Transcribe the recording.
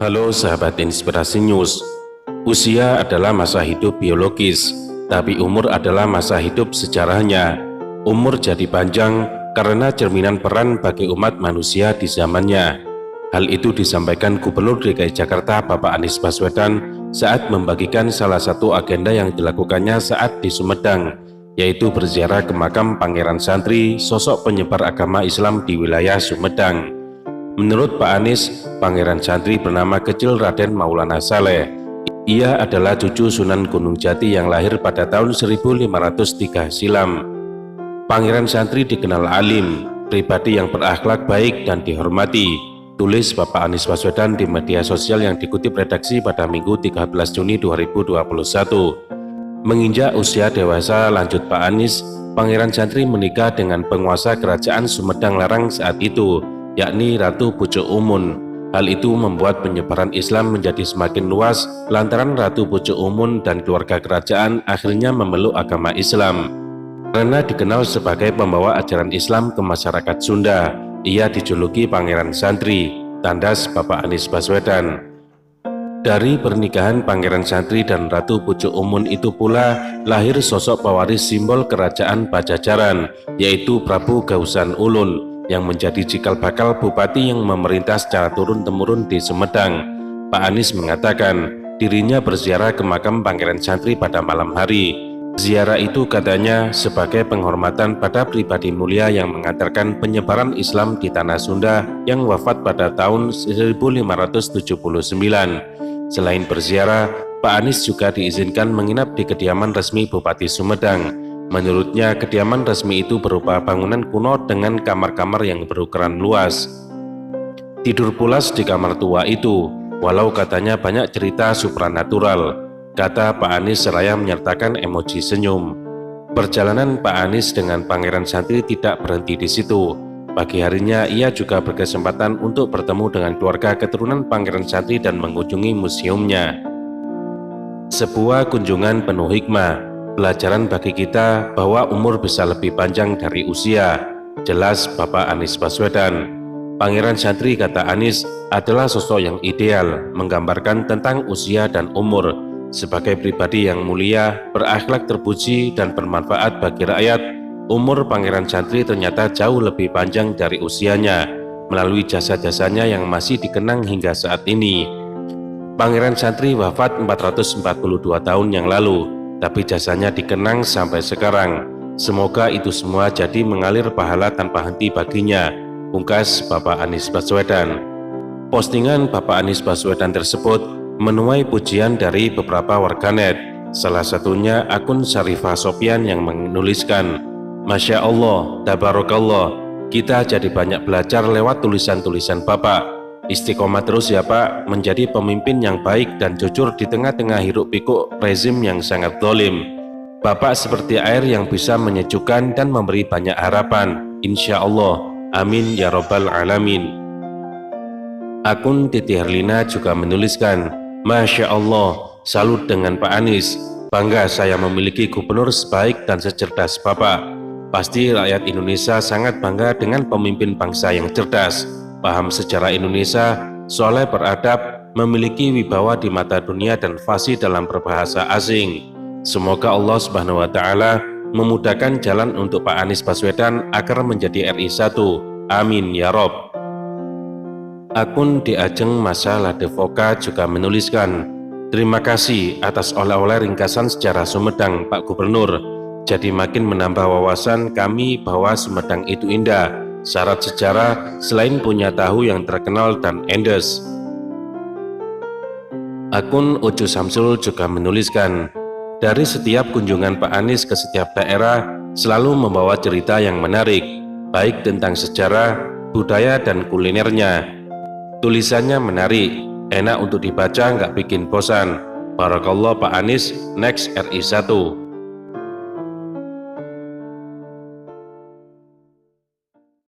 Halo sahabat Inspirasi News. Usia adalah masa hidup biologis, tapi umur adalah masa hidup sejarahnya. Umur jadi panjang karena cerminan peran bagi umat manusia di zamannya. Hal itu disampaikan Gubernur DKI Jakarta Bapak Anies Baswedan saat membagikan salah satu agenda yang dilakukannya saat di Sumedang, yaitu berziarah ke makam Pangeran Santri, sosok penyebar agama Islam di wilayah Sumedang. Menurut Pak Anies, Pangeran Santri bernama kecil Raden Maulana Saleh. Ia adalah cucu Sunan Gunung Jati yang lahir pada tahun 1503 silam. Pangeran Santri dikenal alim, pribadi yang berakhlak baik dan dihormati, tulis Bapak Anies Baswedan di media sosial yang dikutip redaksi pada Minggu 13 Juni 2021. Menginjak usia dewasa, lanjut Pak Anies, Pangeran Santri menikah dengan penguasa kerajaan Sumedang Larang saat itu, yakni Ratu Pucuk Umun. Hal itu membuat penyebaran Islam menjadi semakin luas lantaran Ratu Pucuk Umun dan keluarga kerajaan akhirnya memeluk agama Islam. Karena dikenal sebagai pembawa ajaran Islam ke masyarakat Sunda, ia dijuluki Pangeran Santri, tandas Bapak Anies Baswedan. Dari pernikahan Pangeran Santri dan Ratu Pucuk Umun itu pula lahir sosok pewaris simbol kerajaan Pajajaran, yaitu Prabu Gausan Ulun, yang menjadi cikal bakal bupati yang memerintah secara turun-temurun di Sumedang. Pak Anies mengatakan dirinya berziarah ke makam Pangeran Santri pada malam hari. Ziarah itu katanya sebagai penghormatan pada pribadi mulia yang mengantarkan penyebaran Islam di tanah Sunda yang wafat pada tahun 1579. Selain berziarah, Pak Anies juga diizinkan menginap di kediaman resmi Bupati Sumedang. Menurutnya, kediaman resmi itu berupa bangunan kuno dengan kamar-kamar yang berukuran luas. Tidur pulas di kamar tua itu, walau katanya banyak cerita supranatural, kata Pak Anies seraya menyertakan emoji senyum. Perjalanan Pak Anies dengan Pangeran Santri tidak berhenti di situ. Pagi harinya ia juga berkesempatan untuk bertemu dengan keluarga keturunan Pangeran Santri dan mengunjungi museumnya. Sebuah kunjungan penuh hikmah. Pelajaran bagi kita bahwa umur bisa lebih panjang dari usia, jelas Bapak Anies Baswedan. Pangeran Santri, kata Anies, adalah sosok yang ideal, menggambarkan tentang usia dan umur. Sebagai pribadi yang mulia, berakhlak terpuji, dan bermanfaat bagi rakyat, umur Pangeran Santri ternyata jauh lebih panjang dari usianya, melalui jasa-jasanya yang masih dikenang hingga saat ini. Pangeran Santri wafat 442 tahun yang lalu, tapi jasanya dikenang sampai sekarang. Semoga itu semua jadi mengalir pahala tanpa henti baginya, pungkas Bapak Anies Baswedan. Postingan Bapak Anies Baswedan tersebut menuai pujian dari beberapa warganet, salah satunya akun Syarifah Sopian yang menuliskan, "Masya Allah, tabarakallah, kita jadi banyak belajar lewat tulisan-tulisan Bapak. Istiqomah terus ya Pak, menjadi pemimpin yang baik dan jujur di tengah-tengah hiruk-pikuk rezim yang sangat zalim. Bapak seperti air yang bisa menyejukkan dan memberi banyak harapan, insya Allah, amin ya robbal alamin." Akun Titi Herlina juga menuliskan, "Masya Allah, salut dengan Pak Anies, bangga saya memiliki gubernur sebaik dan secerdas Bapak. Pasti rakyat Indonesia sangat bangga dengan pemimpin bangsa yang cerdas, paham sejarah Indonesia, soleh beradab, memiliki wibawa di mata dunia dan fasih dalam berbahasa asing. Semoga Allah Subhanahu wa Ta'ala memudahkan jalan untuk Pak Anies Baswedan agar menjadi RI 1. Amin ya Rob." Akun Di Ajeng Masa Ladevoka juga menuliskan, "Terima kasih atas oleh-oleh ringkasan sejarah Sumedang Pak Gubernur. Jadi makin menambah wawasan kami bahwa Sumedang itu indah. Syarat sejarah selain punya tahu yang terkenal dan endes." Akun Ucu Samsul juga menuliskan, "Dari setiap kunjungan Pak Anies ke setiap daerah selalu membawa cerita yang menarik, baik tentang sejarah, budaya, dan kulinernya. Tulisannya menarik, enak untuk dibaca, nggak bikin bosan. Barakallah Pak Anies, next RI 1.